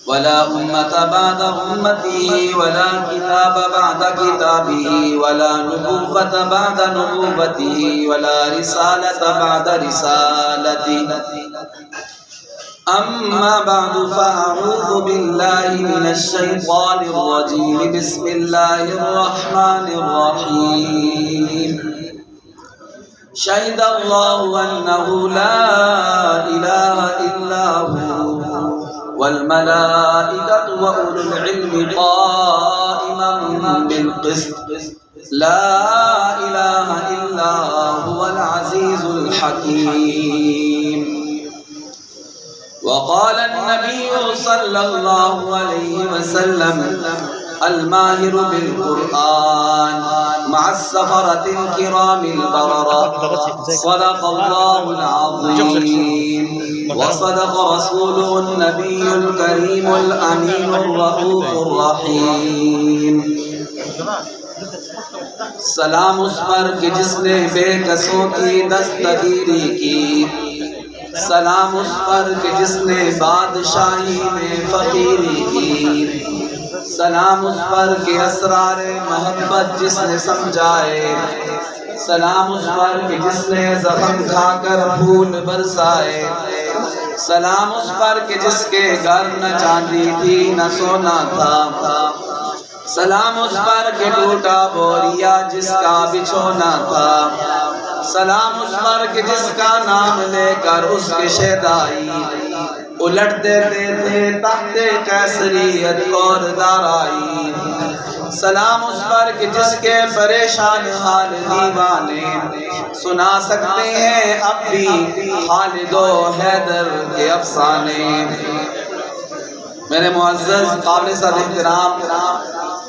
ولا أمة بعد أمته ولا كتاب بعد كتابه ولا نبوة بعد نبوته ولا رسالة بعد رسالته أما بعد فأعوذ بالله من الشيطان الرجيم بسم الله الرحمن الرحيم شهد الله أنه لا إله إلا هو والملائكة وأولو العلم قائما بالقسط لا إله إلا هو العزيز الحكيم. وقال النبي صلى الله عليه وسلم الماهر بالقرآن مع السفرة الكرام البررة صدق الله العظيم وصدق رسوله النبي الكريم الأمين الرؤوف الرحيم. سلام اس پر کہ جس نے بے کسوں کی دستگیری کی، سلام اس پر کہ جس نے بادشاہی میں فقیری کی، سلام اس پر کہ اسرار محبت جس نے سمجھائے، سلام اس پر کہ جس نے زخم کھا کر پھول برسائے، سلام اس پر کہ جس کے گھر نہ چاندی تھی نہ سونا تھا، سلام اس پر کہ ٹوٹا بوریا جس کا بچھونا تھا، سلام اس پر کہ جس کا نام لے کر اس کے شیدائی الٹ دیتے تھے تحت قیصریت اور دارائی، سلام اس پر کہ جس کے پریشان حال دیوانے سنا سکتے ہیں اب بھی خالد و حیدر کے افسانے. میرے معزز قابل صد احترام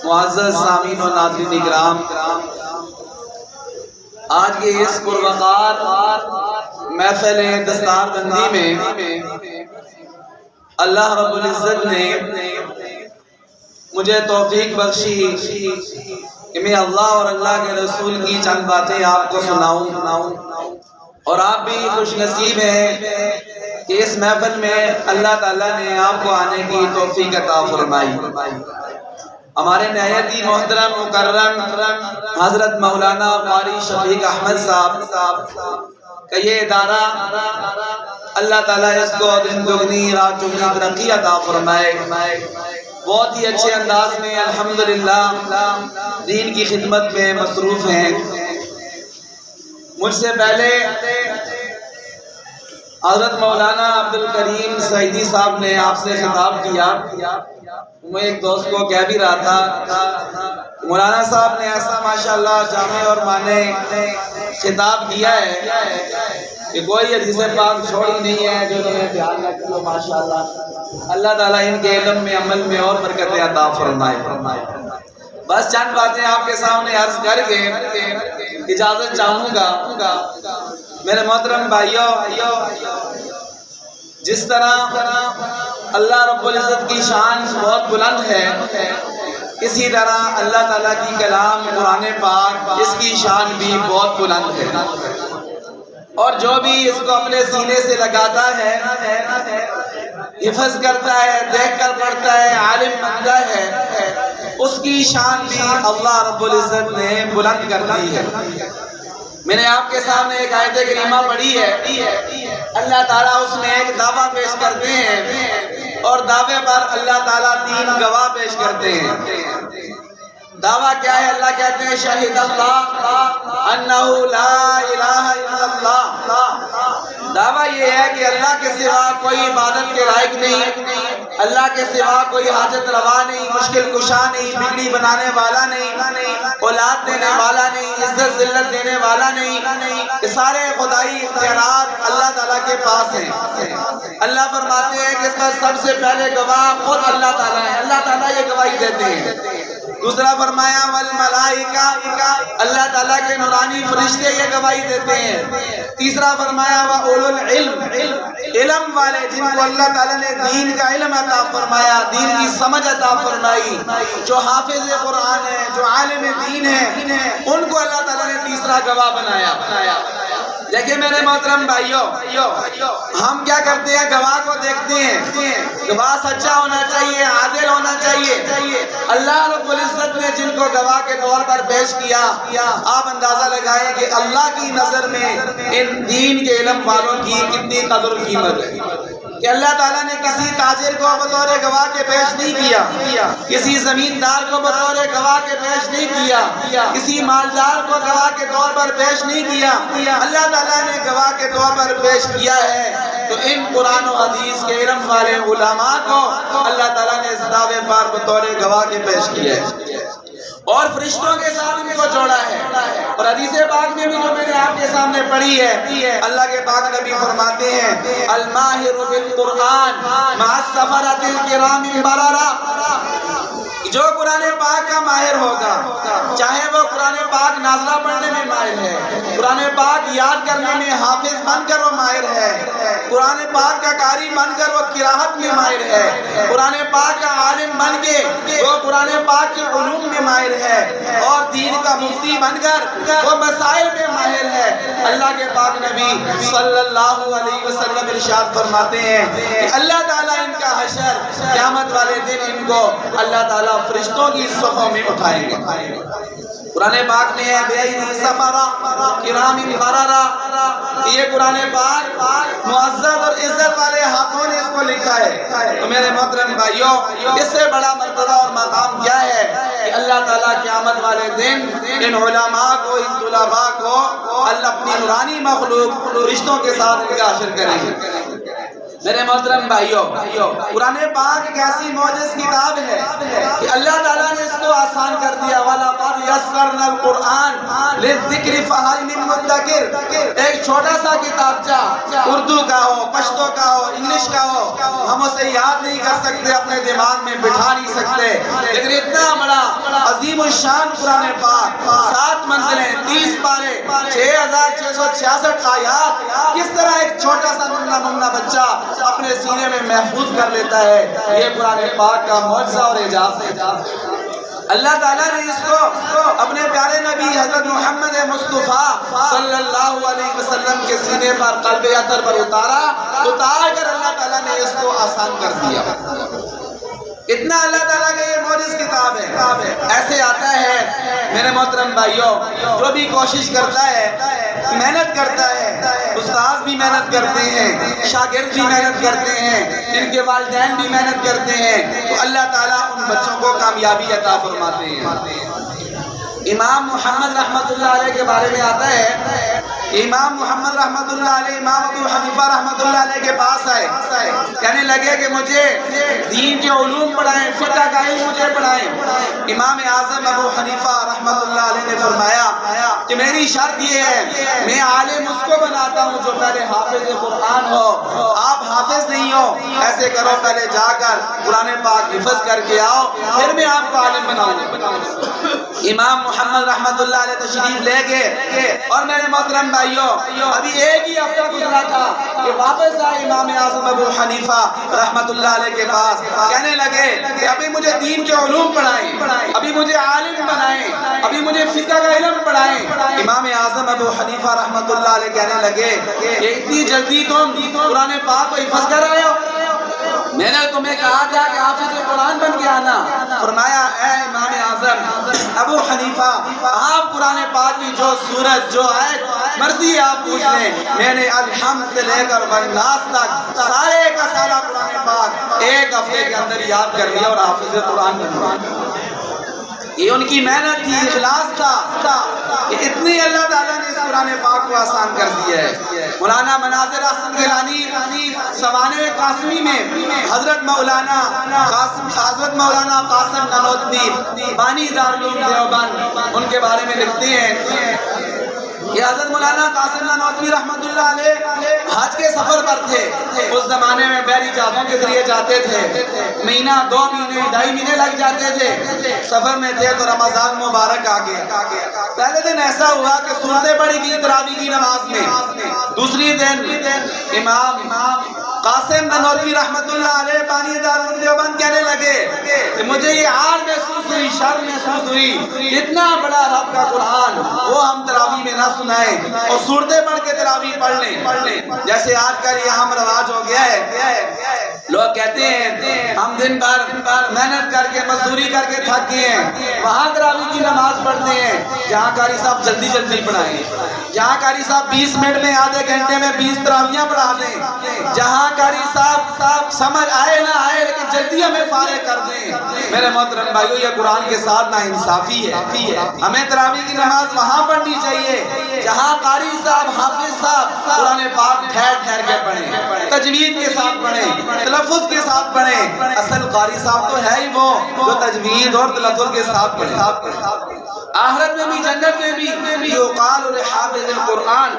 معزز سامعین و ناظرین اکرام، آج کے اس پروقار محفل دستار بندی میں اللہ رب العزت نے مجھے توفیق بخشی کہ میں اللہ اور اللہ کے رسول کی چند باتیں آپ کو سناؤں، اور آپ بھی خوش نصیب ہیں کہ اس محفل میں اللہ تعالیٰ نے آپ کو آنے کی توفیق عطا فرمائی. ہمارے نہایت ہی محترم مکرم حضرت مولانا قاری شفیق احمد صاحب کا یہ ادارہ اللہ تعالیٰ اس کو دن دگنی رات چگنی ترقی عطا فرمائے. بہت ہی اچھے انداز میں الحمدللہ دین کی خدمت میں مصروف ہیں. مجھ سے پہلے حضرت مولانا عبدالکریم سعیدی صاحب نے آپ سے خطاب کیا. میں ایک دوست کو کہہ بھی رہا تھا مولانا صاحب نے ایسا ماشاءاللہ جامع اور مانے خطاب کیا ہے کہ کوئی حدیث پاک چھوڑی نہیں ہے جو انہوں نے بیان نہ کی. ماشاءاللہ اللہ تعالیٰ ان کے علم میں عمل میں اور برکت عطا فرمائے. بس چند باتیں آپ کے سامنے عرض کر کے اجازت چاہوں گا. میرے محترم بھائیو، جس طرح اللہ رب العزت کی شان بہت بلند ہے، اسی طرح اللہ تعالیٰ کی کلام قرآن پاک اس کی شان بھی بہت بلند ہے. اور جو بھی اس کو اپنے سینے سے لگاتا ہے، حفظ کرتا ہے، دیکھ کر پڑھتا ہے، عالم بنتا ہے، اس کی شان بھی اللہ رب العزت نے بلند کر دی ہے. میں نے آپ کے سامنے ایک آیت کریمہ پڑھی ہے. اللہ تعالیٰ اس میں ایک دعویٰ پیش کرتے ہیں اور دعوے پر اللہ تعالیٰ 3 گواہ پیش کرتے ہیں. دعویٰ کیا ہے؟ اللہ کہتے ہیں شہید اللہ انہ لا الہ الا اللہ. دعویٰ یہ ہے کہ اللہ کے سوا کوئی عبادت کے لائق نہیں، اللہ کے سوا کوئی حاجت روا نہیں، مشکل کشا نہیں، بگڑی بنانے والا نہیں، اولاد دینے والا نہیں، عزت ذلت دینے والا نہیں. یہ سارے خدائی اختیارات اللہ تعالیٰ کے پاس ہیں. اللہ فرماتے ہیں کہ اس کا سب سے پہلے گواہ خود اللہ تعالیٰ ہے. اللہ تعالیٰ یہ گواہی دیتے ہیں. دوسرا فرمایا والملائکہ، اللہ تعالیٰ کے نورانی فرشتے یہ گواہی دیتے ہیں. تیسرا فرمایا وَأُولُو الْعِلْمِ، علم والے جن کو اللہ تعالیٰ نے دین کا علم عطا فرمایا، دین کی سمجھ عطا فرمائی، جو حافظ قرآن ہے، جو عالم دین ہے، ان کو اللہ تعالیٰ نے تیسرا گواہ بنایا. دیکھیں میرے محترم بھائیوں، ہم کیا کرتے ہیں؟ گواہ کو دیکھتے ہیں، گواہ سچا ہونا چاہیے، عادل ہونا چاہیے۔ اللہ رب العزت نے جن کو گواہ کے طور پر پیش کیا، آپ اندازہ لگائیں کہ اللہ کی نظر میں ان دین کے علم والوں کی کتنی قدر و قیمت ہے کہ اللہ تعالیٰ نے کسی تاجر کو بطور گواہ کے پیش نہیں کیا، کسی زمیندار کو بطور گواہ کے پیش نہیں کیا، کسی مالدار کو گواہ کے طور پر پیش نہیں کیا، اللہ تعالیٰ نے گواہ کے طور پر پیش کیا ہے۔ تو ان قرآن و حدیث کے علم والے علماء کو اللہ تعالیٰ نے اس دعوے پر بطور گواہ کے پیش کیا ہے اور فرشتوں کے ساتھ ان کو جوڑا ہے۔ اور حدیث پاک میں بھی جو میں نے آپ کے سامنے پڑھی ہے، اللہ کے پاک نبی فرماتے ہیں الماہر بالقرآن مع السفرۃ الکرام البررہ، جو قرآن پاک کا ماہر ہوگا، چاہے وہ قرآن پاک نازلہ پڑھنے میں ماہر ہے، قرآن پاک یاد کرنے میں حافظ بن کر وہ ماہر ہے، قرآن پاک کا قاری بن کر وہ قراءت میں ماہر ہے، قرآن پاک کا عالم بن کے وہ قرآن پاک کے علوم میں ماہر ہے، اور دین کا مفتی بن کر وہ مسائل میں ماہر ہے۔ اللہ کے پاک نبی صلی اللہ علیہ وسلم ارشاد فرماتے ہیں کہ اللہ تعالیٰ ان کا حشر قیامت والے دن ان کو اللہ تعالیٰ فرشتوں کی صفوں میں اٹھائیں گے۔ قرآن پاک میں ہے بِأَيْدِی سَفَرَۃ کِرَامٍ بَرَرَۃ، یہ قرآن پاک معزز اور عزت والے ہاتھوں نے اس کو لکھا ہے۔ تو میرے محترم بھائیوں، اس سے بڑا مرتبہ اور مقام کیا ہے کہ اللہ تعالیٰ قیامت والے دن ان علماء کو، ان طلباء کو اللہ اپنی نورانی مخلوق فرشتوں کے ساتھ ان کا حشر کریں گے۔ میرے محترم بھائیوں، قرآن پاک ایک ایسی معجز کتاب ہے کہ اللہ تعالیٰ نے اس کو آسان کر دیا۔ وَلَقَدْ يَسَّرْنَا الْقُرْآنَ لِلذِّكْرِ فَهَلْ مِن مُدَّكِرٍ، ایک چھوٹا سا کتابچہ، اردو کا ہو، پشتو کا ہو، انگلش کا ہو، ہم اسے یاد نہیں کر سکتے، اپنے دماغ میں بٹھا نہیں سکتے، لیکن اتنا بڑا عظیم الشان قرآن پاک، 7 منزلیں، 30 پارے، 6666 آیات، کس طرح ایک چھوٹا سا نمنہ بچہ اپنے سینے میں محفوظ کر لیتا ہے؟ یہ قرآن پاک کا معجزہ اور اعجاز ہے۔ اللہ تعالیٰ نے اس کو اپنے پیارے نبی حضرت محمد مصطفیٰ صلی اللہ علیہ وسلم کے سینے پر، قلب اطہر پر اتار کر اللہ تعالیٰ نے اس کو آسان کر دیا۔ اتنا اللہ تعالیٰ کا یہ معجز کتاب ہے۔ ایسے آتا ہے میرے محترم بھائیوں، جو بھی کوشش کرتا ہے، محنت کرتا ہے، استاذ بھی محنت کرتے ہیں، شاگرد بھی محنت کرتے ہیں، ان کے والدین بھی محنت کرتے ہیں، تو اللہ تعالیٰ ان بچوں کو کامیابی عطا فرماتے ہیں۔ امام محمد رحمت اللہ علیہ کے بارے میں آتا ہے کہ امام محمد رحمت اللہ علیہ امام ابو حنیفہ رحمت اللہ علیہ کے پاس آئے، کہنے لگے کہ مجھے دین کے علوم پڑھائیں، فقہ کا علم مجھے پڑھائیں۔ امام اعظم ابو حنیفہ رحمت اللہ علیہ نے فرمایا کہ میری شرط یہ ہے، میں عالم اس کو بناتا ہوں جو پہلے حافظ قرآن ہو، آپ حافظ نہیں ہو، ایسے کرو پہلے جا کر قرآن پاک حفظ کر کے آؤ، پھر میں آپ کو عالم بناؤں۔ امام محمد رحمت اللہ علیہ تشریف لے گئے، اور میرے محترم بھائیوں، ابھی ایک ہی ہفتہ گزرا تھا کہ واپس آئے امام اعظم ابو حنیفہ رحمت اللہ علیہ کے پاس، کہنے لگے کہ ابھی مجھے دین کے علوم پڑھائیں، ابھی مجھے عالم بنائیں، ابھی مجھے فقہ کا علم پڑھائیں۔ امام اعظم ابو حنیفہ رحمت اللہ علیہ کہنے لگے کہ اتنی جلدی تم قرآن پاک کو حفظ کر آئے ہو؟ میں نے تمہیں کہا تھا کہ حافظ قرآن بن کے آنا۔ فرمایا اے امام اعظم ابو حنیفہ، آپ قرآن پاک کی جو سورت، جو آیت مرضی آپ پوچھ لیں، میں نے الحمد سے لے کر والناس تک سارے کا سارا قرآن پاک ایک ہفتے کے اندر یاد کر لیا اور حافظ قرآن بن گیا۔ یہ ان کی محنت تھی، اخلاص تھا کہ اتنی اللہ تعالیٰ نے اس قرآن پاک کو آسان کر دیا ہے۔ مولانا مناظر احسن گیلانی سوانح قاسمی میں حضرت مولانا قاسم نانوتوی بانی دارالعلوم دیوبند، ان کے بارے میں لکھتے ہیں کہ حضرت مولانا قاسم نانوتوی رحمت اللہ علیہ حج کے سفر پر تھے۔ اس زمانے میں بحری جہازوں کے ذریعے جاتے تھے، مہینہ، 2 مہینے، 2.5 مہینے لگ جاتے تھے۔ سفر میں تھے تو رمضان مبارک آ گیا۔ پہلے دن ایسا ہوا کہ سورتیں پڑھی گئی تراویح کی نماز میں، دوسری دن امام قاسم نانوتوی رحمت اللہ علیہ بانی دارالعلوم دیوبند کہنے لگے کہ مجھے یہ عار محسوس ہوئی، شرم محسوس ہوئی، اتنا بڑا رب کا قرآن وہ ہم تراویح میں نہ سنائیں اور صورتیں پڑھ کے تراویح پڑھ لیں۔ جیسے آج کل یہ ہم رواج ہو گیا ہے، لوگ کہتے ہیں ہم دن بھر محنت کر کے مزدوری کر کے تھک گئے ہیں، وہاں تراویح کی نماز پڑھتے ہیں جہاں قاری صاحب جلدی جلدی پڑھائیں، جہاں قاری صاحب 20 منٹ میں آدھے گھنٹے میں 20 تراویحاں پڑھا دیں، جہاں قاری صاحب سمجھ آئے نہ آئے لیکن جلدی ہمیں فارغ کر دیں۔ میرے محترم بھائیو، یہ قرآن کے ساتھ ناانصافی ہے۔ ہمیں تراویح کی نماز وہاں پڑھنی چاہیے جہاں قاری صاحب، حافظ صاحب قرآن پاک ٹھہر ٹھہر کے پڑھیں، تجوید کے ساتھ پڑھیں، تلفظ کے ساتھ پڑھیں۔ اصل قاری صاحب تو ہے ہی وہ جو تجوید اور تلفظ کے ساتھ پڑھیں۔ آخرت میں بھی، جنت میں بھی یقال لحافظ القرآن،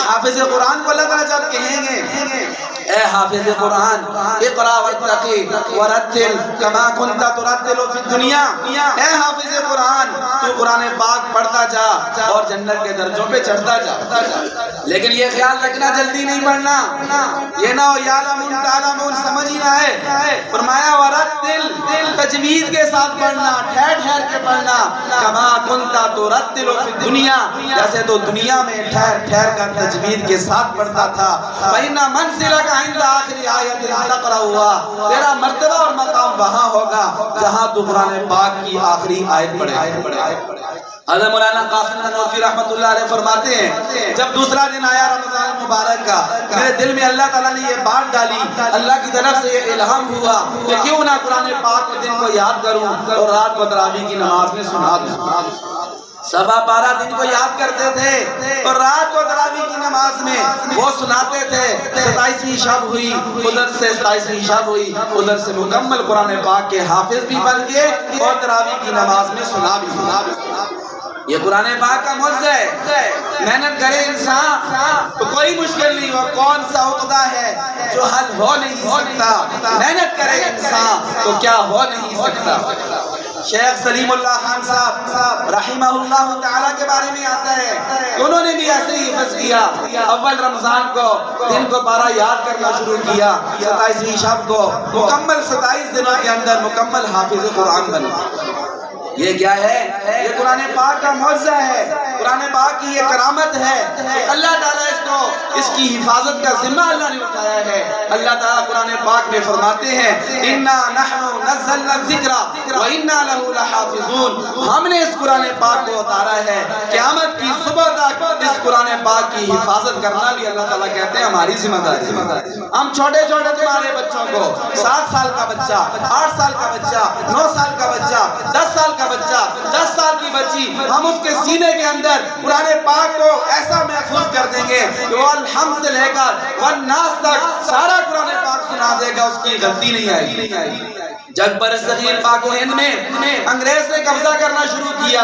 حافظ قرآن کو اللہ تعالیٰ جب کہیں گے اے حافظ قرآن اقرا واتقی ورتل کما کنت ترتل فی الدنیا، اے حافظ قرآن تو قرآن پاک پڑھتا جا اور جنت کے درجوں پہ چڑھتا جا۔ لیکن یہ خیال رکھنا جلدی نہیں پڑھنا، یہ نہ ہو یعلمون تعلمون سمجھ ہی نہ ہے۔ فرمایا ورتل، تجوید کے ساتھ پڑھنا، ٹھہر ٹھہر کے پڑھنا، کما کنت ترتل فی الدنیا، جیسے تو دنیا میں ٹھہر ٹھہر کر تجوید کے ساتھ پڑھتا تھا۔ فإن منزلک عند آخری آیت تقرأ ہوا، تیرا مرتبہ اور مقام وہاں ہوگا جہاں تو قرآن پاک کی آخری آیت پڑھے۔ حضرت مولانا قاسم نانوتوی رحمۃ اللہ علیہ فرماتے ہیں جب دوسرا دن آیا رمضان مبارک کا، میرے دل میں اللہ تعالیٰ نے یہ بات ڈالی، اللہ کی طرف سے یہ الہام ہوا کہ کیوں نہ قرآن پاک کے دن کو یاد کروں اور رات کو تراویح کی نماز میں سنا دوں۔ سبا 12 دن کو یاد کرتے تھے اور رات کو تراویح کی نماز میں وہ سناتے تھے۔ 27ویں شب ہوئی، ادھر سے 27ویں شب ہوئی، ادھر سے مکمل قرآن پاک کے حافظ بھی بن گئے اور تراویح کی نماز میں سنا بھی۔ یہ قرآن پاک کا معجزہ ہے۔ محنت کرے انسان تو کوئی مشکل نہیں ہو، کون سا عقدہ ہے جو حل ہو نہیں سکتا، محنت کرے انسان تو کیا ہو نہیں سکتا۔ شیخ سلیم اللہ خان صاحب رحمہ اللہ تعالیٰ کے بارے میں آتا ہے انہوں نے بھی ایسے ہی حفظ کیا، اول رمضان کو دن کو 12 یاد کرنا شروع کیا، 27ویں شب کو مکمل 27 دنوں کے اندر مکمل حافظ قرآن بنا۔ یہ کیا ہے؟ یہ قرآن پاک کا معجزہ ہے، قرآن پاک کی یہ کرامت ہے کہ اللہ تعالیٰ اس کی حفاظت کا ذمہ اللہ نے اٹھایا ہے۔ اللہ تعالیٰ قرآن پاک میں فرماتے ہیں اِنَّا نَحْنُ نَزَّلْنَا الذِّكْرَ وَإِنَّا لَهُ لَحَافِظُونَ، ہم نے اس قرآن پاک کو اتارا ہے، قیامت کی صبح تک اس قرآن پاک کی حفاظت کرنا بھی اللہ تعالیٰ کہتے ہیں ہماری ذمہ داری۔ ہم چھوٹے چھوٹے تمہارے بچوں کو 7 سال کا بچہ، 8 سال کا بچہ، 9 سال کا بچہ، 10 سال کا بچہ، 10 سال کی بچی، ہم اس کے سینے کے اندر قرآن پاک کو ایسا محفوظ کر دیں گے کہ وہ الحمد سے لے کر والناس تک سارا قرآن پاک سنا دے گا، اس کی غلطی نہیں آئے گی۔ جب برصغیر پاک و ہند میں انگریز نے قبضہ کرنا شروع کیا،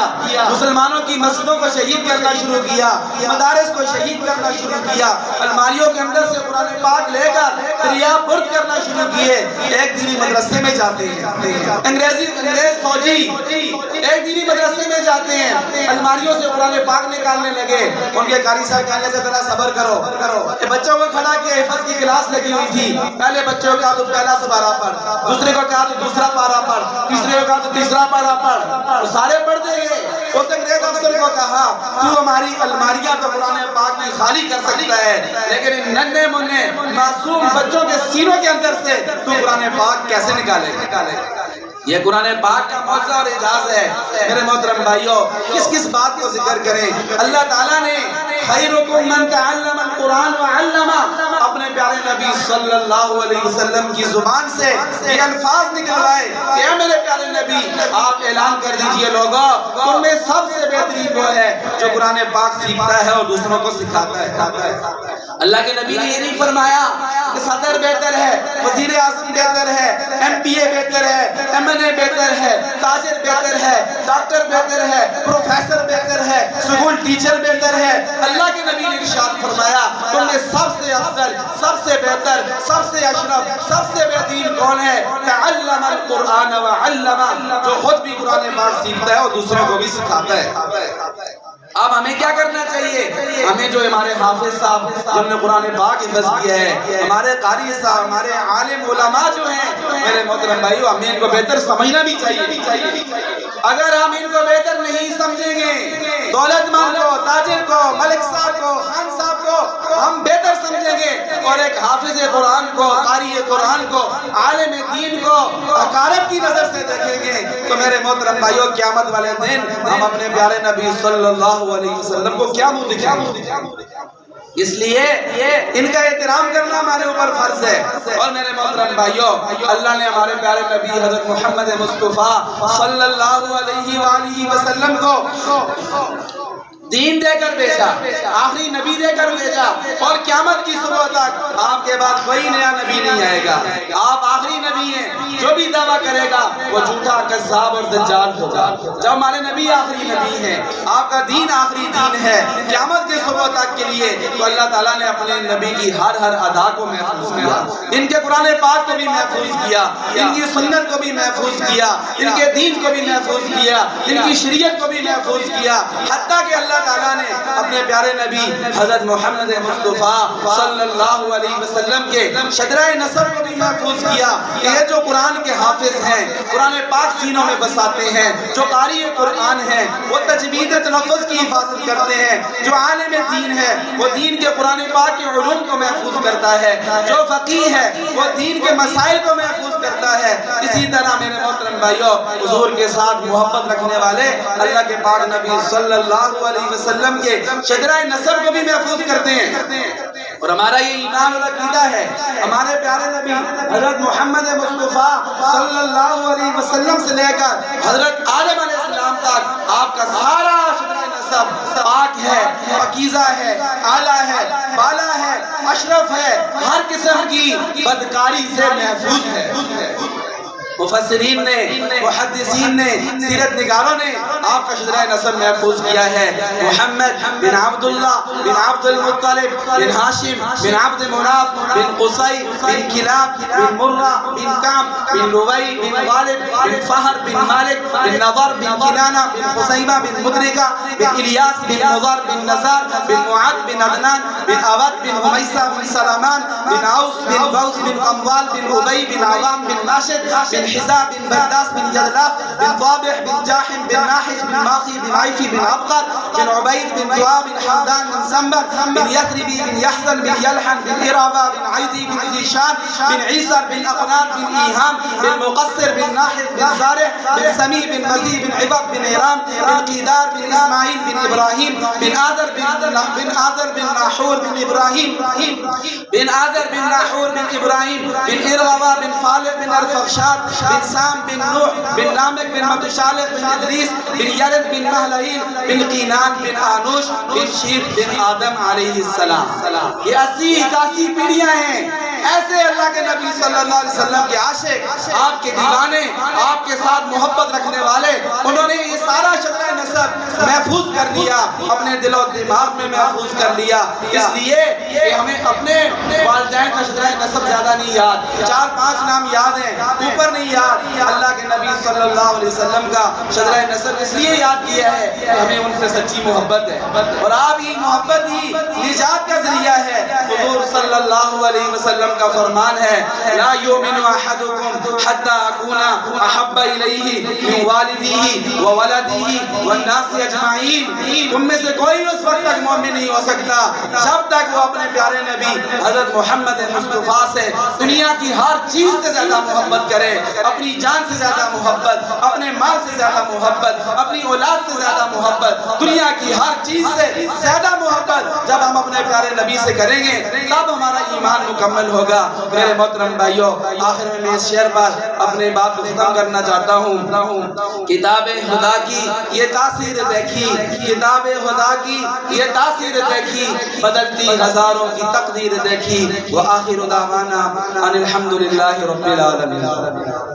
مسلمانوں کی مسجدوں کو شہید کرنا شروع کیا، مدارس کو شہید کرنا شروع کیا، الماریوں کے اندر سے قرآن پاک لے کر دریا برد کرنا شروع کیے، ایک دینی مدرسے میں جاتے ہیں انگریز فوجی، ایک دینی مدرسے میں جاتے ہیں، الماریوں سے قرآن پاک نکالنے لگے۔ ان کے قاری صاحب کہنے لگے ذرا صبر کرو، بچوں کو کھڑا کیا، حفظ کی کلاس لگی ہوئی تھی، پہلے بچوں کو کہا تو پہلا سپارہ پڑھ، دوسرے کو کہا تو دوسرا پارہ پڑھ، تیسرے کو کہا تو تیسرا پارہ پڑھ، سارے پڑھتے گئے۔ اس انگریز افسر کو کہا تو ہماری الماریاں تو قرآن پاک کی خالی کر سکتا ہے، لیکن ان ننھے منھے معصوم بچوں کے سینوں کے اندر سے تو قرآن پاک کیسے نکالے؟ یہ قرآن پاک کا معجزہ اور اعجاز ہے۔ میرے محترم بھائیوں، کس بات کو ذکر کریں؟ اللہ تعالیٰ نے خیرکم من تعلم القرآن وعلمہ، اپنے پیارے نبی صلی اللہ علیہ وسلم کی زبان سے یہ الفاظ نکلوائے کہ اے میرے پیارے نبی، آپ اعلان کر دیجئے لوگوں، تم میں سب سے بہترین وہ ہے جو قرآن پاک سیکھتا ہے اور دوسروں کو سکھاتا ہے۔ اللہ کے نبی نے یہ نہیں فرمایا کہ صدر بہتر ہے، وزیر اعظم بہتر ہے، ایم پی اے بہتر ہے، ایم این اے بہتر ہے، تاجر بہتر ہے، ڈاکٹر بہتر ہے، پروفیسر بہتر ہے، اسکول ٹیچر بہتر ہے۔ اللہ کے نبی نے ارشاد فرمایا تم میں سب سے افضل، سب سے بہتر، سب سے اشرف، سب سے بہترین کون ہے؟ تعلم القرآن وعلمہ، جو خود بھی قرآن پاک سیکھتا ہے اور دوسروں کو بھی سکھاتا ہے۔ اب ہمیں کیا کرنا چاہیے؟ ہمیں جو ہمارے حافظ صاحب جنہوں نے قرآن پاک حفظ کیا ہے، ہمارے قاری صاحب، ہمارے عالم علماء جو ہیں، میرے محترم بھائیو، ہمیں ان کو بہتر سمجھنا بھی چاہیے۔ اگر ہم ان کو بہتر نہیں سمجھیں گے، دولت مند کو، تاجر کو، ملک صاحب کو، خان صاحب کو ہم بہتر سمجھیں گے، اور ایک حافظ قرآن کو، قاری قرآن کو، عالم دین کو اقارب کی نظر سے دیکھیں گے، تو میرے محترم بھائیو قیامت والے دن ہم اپنے پیارے نبی صلی اللہ علیہ وسلم کو کیا منہ دکھائیں گے؟ اس لیے ان کا احترام کرنا ہمارے اوپر فرض ہے۔ اور میرے محترم بھائیو، اللہ نے ہمارے پیارے نبی حضرت محمد مصطفیٰ صلی اللہ علیہ وآلہ وسلم کو دین دے کر بھیجا، آخری نبی دے کر بھیجا، اور قیامت کی صبح تک آپ کے بعد کوئی نیا نبی نہیں آئے گا۔ آپ آخری نبی ہیں، جو بھی دعویٰ کرے گا وہ جھوٹا، کذاب اور دجال ہوگا۔ جب ہمارے نبی آخری نبی ہیں، آپ کا دین آخری دین ہے قیامت کے صبح تک کے لیے، تو اللہ تعالیٰ نے اپنے نبی کی ہر ادا کو محفوظ کیا، ان کے قرآن پاک کو بھی محفوظ کیا، ان کی سنت کو بھی محفوظ کیا، ان کے دین کو بھی محفوظ کیا، ان کی شریعت کو بھی محفوظ کیا، حتیٰ کہ اللہ تعالیٰ نے اپنے پیارے نبی حضرت محمد مصطفیٰ صلی اللہ علیہ وسلم کے شجرہ نسب کو بھی محفوظ کیا کہ یہ جو قرآن کے حافظ ہیں، قرآن پاک سینوں میں بساتے ہیں، جو قاری قرآن ہیں، وہ تجوید تلفظ کی حفاظت کرتے ہیں، جو عالم دین ہے وہ دین کے قرآن پاک کے علوم کو محفوظ کرتا ہے، جو فقیہ ہے وہ دین کے مسائل کو محفوظ کرتا ہے۔ اسی طرح میرے محترم بھائیو، حضور کے ساتھ محبت رکھنے والے اللہ کے پاک نبی صلی اللہ علیہ وسلم کے شجرہ نسب کو بھی محفوظ کرتے ہیں۔ اور ہمارا یہ ایمان اور عقیدہ ہے، ہمارے پیارے نبی حضرت محمد مصطفیٰ صلی اللہ علیہ وسلم سے لے کر حضرت آدم علیہ السلام تک آپ کا سارا شجرہ نسب پاک ہے، پاکیزہ ہے، اعلیٰ ہے، بالا ہے، اشرف ہے، ہر قسم کی بدکاری سے محفوظ ہے۔ مفسرین نے، محدثین نے، سیرت نگاروں نے آپ کا شجرہ نسب محفوظ کیا ہے۔ محمد بن عبداللہ بن عبد المطلب بن ہاشم بن عبد مناف بن قصی بن کلاب بن مرہ بن کعب بن لوی بن غالب بن فہر بن مالک بن نضر بن کنانہ بن خزیمہ بن مدرکہ بن الیاس بن مضر بن نزار بن معد بن عدنان بن عبد بن حمیسہ بن سلامان بن عوس بن بوس بن قموال بن عبی بن عوام بن ناشد بن حزاب بن برداس بن یدلاف بن طابح بن جاحم بن ناحج بن ماخی بن عیفی بن عبقر بن عبید بن دعا بن حمدان بن سنبر بن یثربی بن یحزن بن یلحن بن ارابا بن عیدی بن ذیشان بن عیسر بن اقنان بن ایہام بن مقصر بن ناحد بن زارع بن سمی بن مزی بن عبق بن عرام بن قیدار بن اسماعیل بن ابراہیم بن آدر بن ناحور بن ابراہیم بن آدر بن ناحور بن ابراہیم بن ارغوا بن فالق بن ارفخشاد بن سام بن نوح بن لامک بن متشالق بن ادریس بن یرد بن مہلعیل بن قینان بن آنوش بن شیر بن آدم علیہ السلام۔ یہ 80-81 پیڑیاں ہیں۔ ایسے اللہ کے نبی صلی اللہ علیہ وسلم کے عاشق، آپ کے دیوانے، آپ کے ساتھ محبت رکھنے والے، انہوں نے یہ سارا شجرہ نسب محفوظ کر لیا، اپنے دل و دماغ میں محفوظ کر لیا۔ اس لیے کہ ہمیں اپنے والدین کا شجرہ نسب زیادہ نہیں یاد، 4-5 نام یاد ہیں، اوپر نہیں یاد۔ اللہ کے نبی صلی اللہ علیہ وسلم کا شجرہ نسب اس لیے یاد کیا ہے کہ ہمیں ان سے سچی محبت ہے، اور آپ ہی محبت ہی نجات کا ذریعہ ہے۔ حضور صلی اللہ علیہ وسلم کا فرمان ہے، لا یؤمن احدکم حتی اکون احب الیہ من والدیہ وولدیہ والناس اجمعین۔ تم میں سے کوئی اس وقت تک مومن نہیں ہو سکتا جب تک وہ اپنے پیارے نبی حضرت محمد مصطفیٰ سے دنیا کی ہر چیز سے زیادہ محبت کرے، اپنی جان سے زیادہ محبت، اپنے مال سے زیادہ محبت، اپنی اولاد سے زیادہ محبت، دنیا کی ہر چیز سے زیادہ محبت جب ہم اپنے پیارے نبی سے کریں گے تب ہمارا ایمان مکمل ہوگا۔ میرے محترم بھائیو، آخر میں اس شعر پر اپنے بات کو ختم کرنا چاہتا ہوں۔ کتاب خدا کی یہ تاثیر دیکھی، کتاب خدا کی یہ تاثیر دیکھی، بدلتی ہزاروں کی تقدیر دیکھی۔ وآخر دعوانا ان الحمدللہ رب العالمین۔